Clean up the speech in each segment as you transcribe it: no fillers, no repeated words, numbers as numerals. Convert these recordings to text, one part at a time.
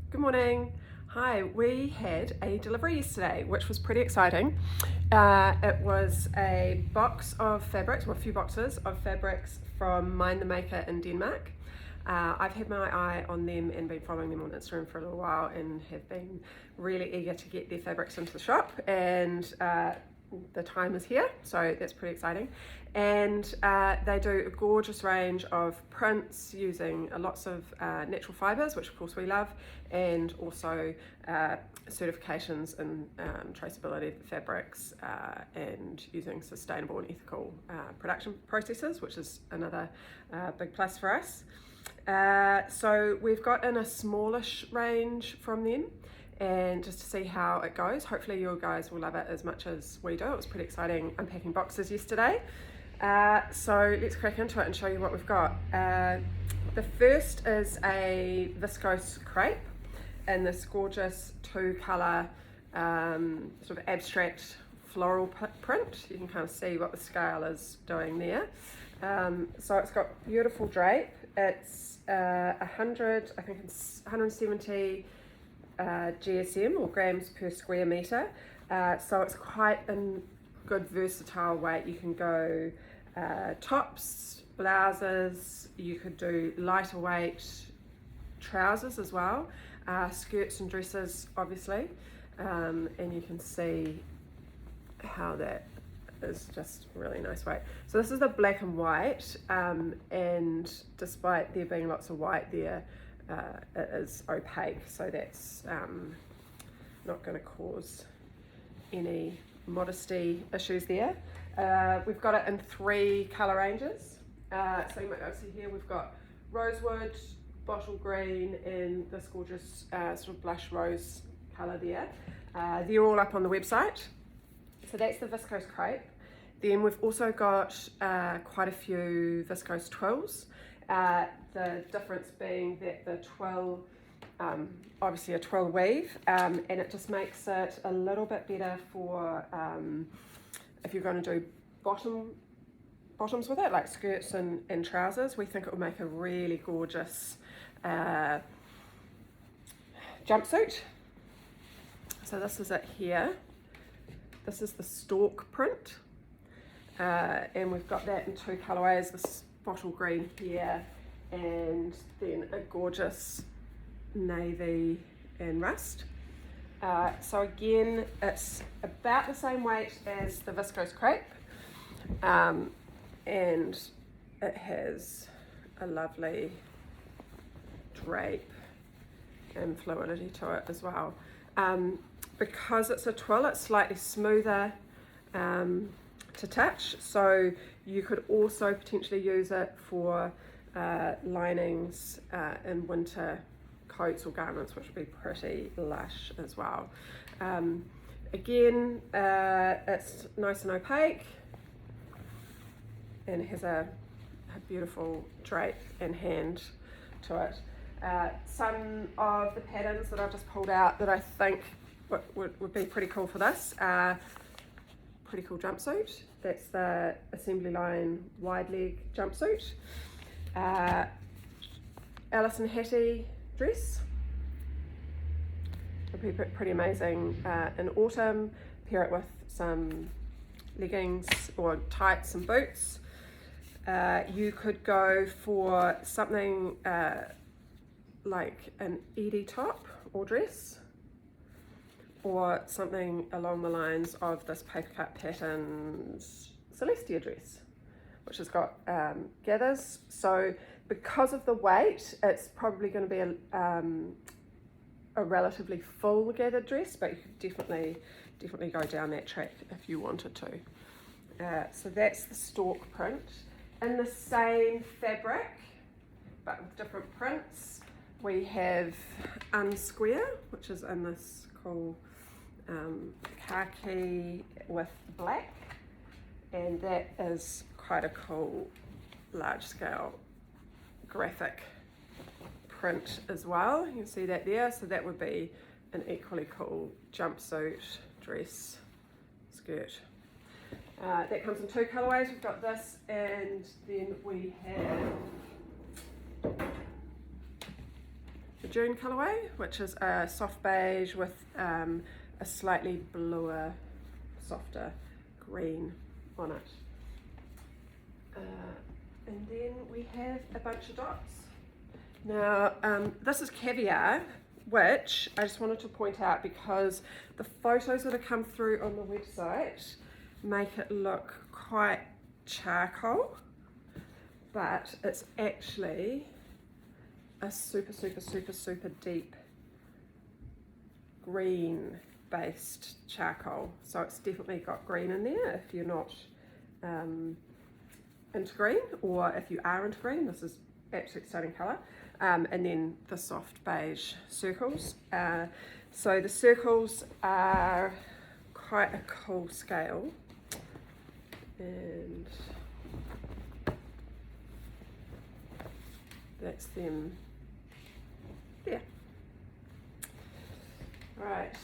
Good morning. Hi, we had a delivery yesterday, which was pretty exciting. It was a box of fabrics, or a few boxes of fabrics from Mind the Maker in Denmark. I've had my eye on them and been following them on Instagram for a little while and have been really eager to get their fabrics into the shop, and the time is here, so that's pretty exciting. And they do a gorgeous range of prints using lots of natural fibres, which of course we love, and also certifications and traceability of the fabrics, and using sustainable and ethical production processes, which is another big plus for us. So we've got in a smallish range from them, and just to see how it goes. Hopefully you guys will love it as much as we do. It was pretty exciting unpacking boxes yesterday. So let's crack into it and show you what we've got. The first is a viscose crepe in this gorgeous two-colour sort of abstract floral print. You can kind of see what the scale is doing there. So it's got beautiful drape. It's 100, I think it's 170 GSM, or grams per square metre. So it's quite a good versatile weight. You can go tops, blouses, you could do lighter weight trousers as well, skirts and dresses obviously, and you can see how that is just really nice weight. So this is the black and white, and despite there being lots of white there, it is opaque, so that's not going to cause any modesty issues there. We've got it in 3 colour ranges. So you might be able to see here we've got rosewood, bottle green, and this gorgeous sort of blush rose colour there. They're all up on the website. So that's the viscose crepe. Then we've also got quite a few viscose twills. The difference being that the twill, obviously a twill weave, and it just makes it a little bit better for if you're going to do bottoms with it, like skirts and trousers. We think it will make a really gorgeous jumpsuit. So this is it here. This is the stork print, and we've got that in 2 colourways, this bottle green here, and then a gorgeous navy and rust. So again, it's about the same weight as the viscose crepe, and it has a lovely drape and fluidity to it as well. Because it's a twill, it's slightly smoother to touch, so you could also potentially use it for linings in winter coats or garments, which would be pretty lush as well. Again, it's nice and opaque, and it has a beautiful drape and hand to it. Some of the patterns that I've just pulled out that I think would be pretty cool for this. Pretty cool jumpsuit. That's the assembly line wide leg jumpsuit. Alison Hattie dress. Would be pretty amazing in autumn. Pair it with some leggings or tights and boots. You could go for something like an Edie top or dress, or something along the lines of this paper cut pattern's Celestia dress, which has got gathers. So because of the weight, it's probably going to be a relatively full gathered dress, but you could definitely go down that track if you wanted to. So that's the stork print. In the same fabric, but with different prints, we have Unsquare, which is in this cool khaki with black, and that is quite a cool large scale graphic print as well. You can see that there, so that would be an equally cool jumpsuit, dress, skirt. That comes in 2 colourways. We've got this, and then we have the June colourway, which is a soft beige with a slightly bluer, softer green on it. And then we have a bunch of dots. Now, this is Caviar, which I just wanted to point out because the photos that have come through on the website make it look quite charcoal, but it's actually a super deep green based charcoal. So it's definitely got green in there if you're not into green, or if you are into green, this is absolutely stunning colour. And then the soft beige circles. So the circles are quite a cool scale, and that's them there. Right,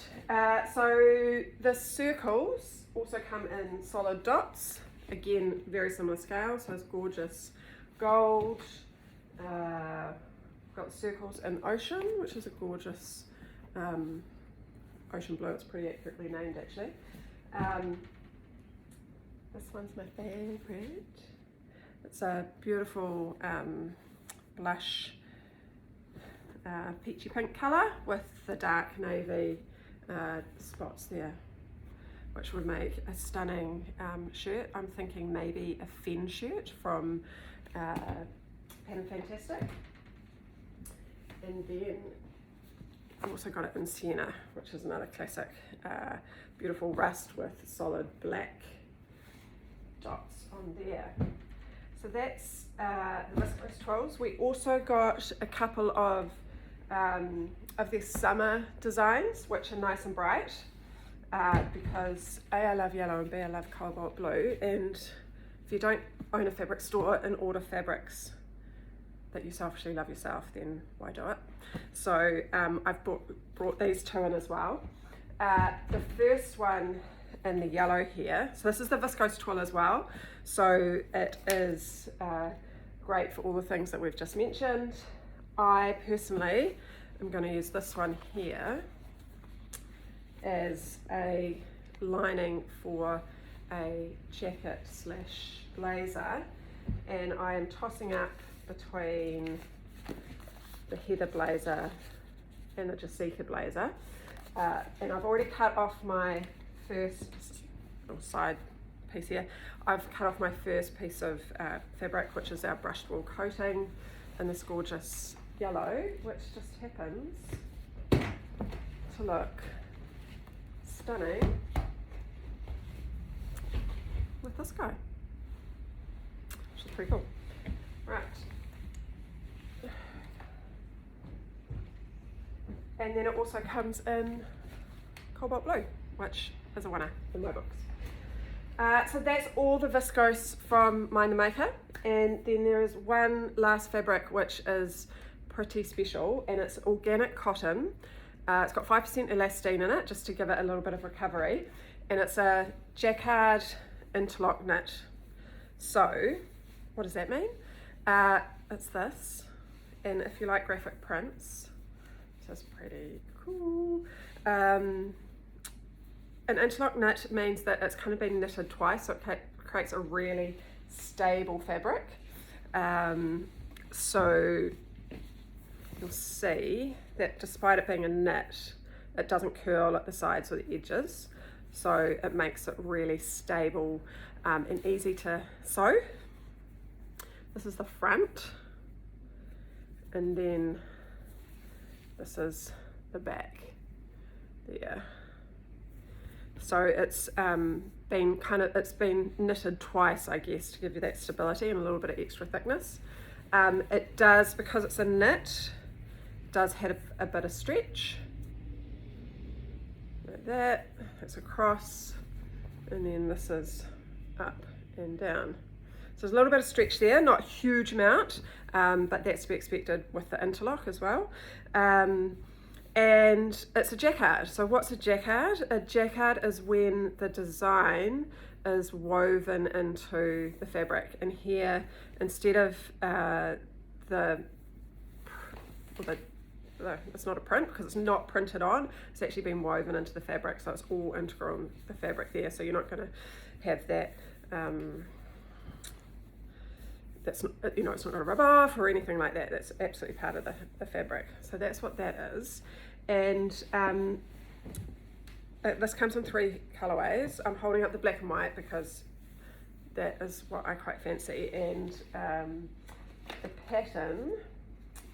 so the circles also come in solid dots. Again, very similar scale, so it's gorgeous gold. Got the circles in Ocean, which is a gorgeous ocean blue. It's pretty accurately named, actually. This one's my favourite. It's a beautiful blush peachy pink colour with the dark navy spots there, which would make a stunning shirt. I'm thinking maybe a Fen shirt from Pan and Fantastic. And then I've also got it in Sienna, which is another classic, beautiful rust with solid black dots on there. So that's the Viscose Twirls. We also got a couple of their summer designs, which are nice and bright, because A, I love yellow, and B, I love cobalt blue. And if you don't own a fabric store and order fabrics that you selfishly love yourself, then why do it? So I've brought these two in as well. The first one in the yellow here, so this is the Viscose Twill as well, so it is great for all the things that we've just mentioned. I personally am going to use this one here as a lining for a jacket slash blazer, and I am tossing up between the heather blazer and the Jessica blazer, and I've already cut off my first side piece here. I've cut off my first piece of fabric, which is our brushed wool coating in this gorgeous yellow, which just happens to look stunning with this guy, which is pretty cool. Right. And then it also comes in cobalt blue, which is a winner in my books. So that's all the viscose from Mind the Maker, and then there is one last fabric which is pretty special, and it's organic cotton. It's got 5% elastane in it, just to give it a little bit of recovery, and it's a jacquard interlock knit. So what does that mean? It's this, and if you like graphic prints, this is pretty cool. An interlock knit means that it's kind of been knitted twice, so it creates a really stable fabric. So you'll see that despite it being a knit, it doesn't curl at the sides or the edges, so it makes it really stable and easy to sew. This is the front, and then this is the back there. So it's been knitted twice, I guess, to give you that stability and a little bit of extra thickness. It does, because it's a knit, does have a bit of stretch like that. It's across, and then this is up and down. So there's a little bit of stretch there, not a huge amount, but that's to be expected with the interlock as well. And it's a jacquard. So what's a jacquard? A jacquard is when the design is woven into the fabric. And here, instead of the it's not a print because it's not printed on. It's actually been woven into the fabric, so it's all integral in the fabric there. So you're not going to have that. That's not, it's not going to rub off or anything like that. That's absolutely part of the fabric. So that's what that is. And this comes in 3 colorways. I'm holding up the black and white because that is what I quite fancy. And the pattern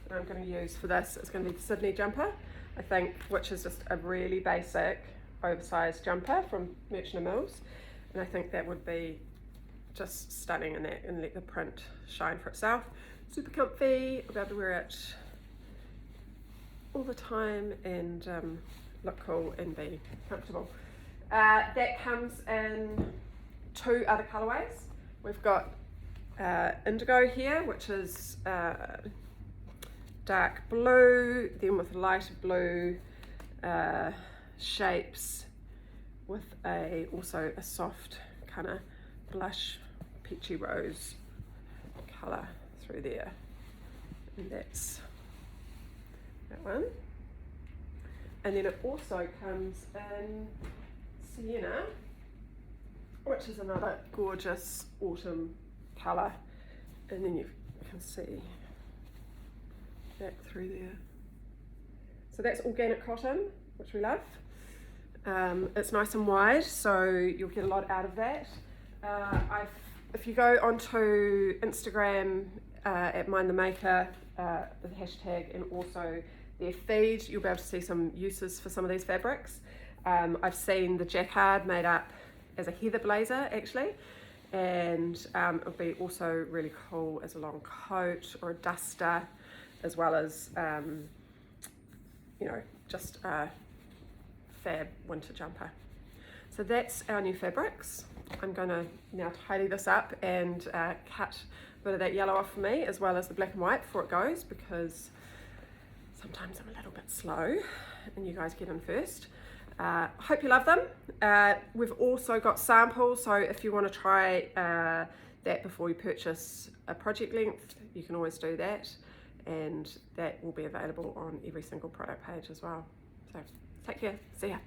that I'm going to use for this is going to be the Sydney jumper, I think, which is just a really basic oversized jumper from Merchant & Mills. And I think that would be just stunning in that, and let the print shine for itself. Super comfy, I'll be able to wear it all the time and look cool and be comfortable. That comes in 2 other colorways. We've got indigo here, which is dark blue, then with lighter blue shapes, with also a soft kind of blush peachy rose colour through there, and that's that one. And then it also comes in sienna, which is another gorgeous autumn colour, and then you can see back through there. So that's organic cotton, which we love. It's nice and wide, so you'll get a lot out of that. If you go onto Instagram at Mind the Maker, the hashtag, and also their feed, you'll be able to see some uses for some of these fabrics. I've seen the jacquard made up as a heather blazer actually, and it would be also really cool as a long coat or a duster, as well as just a fab winter jumper. So that's our new fabrics. I'm going to now tidy this up and cut a bit of that yellow off for me, as well as the black and white before it goes, because sometimes I'm a little bit slow and you guys get in first. Hope you love them. We've also got samples, so if you want to try that before you purchase a project length, you can always do that, and that will be available on every single product page as well. So take care, see ya.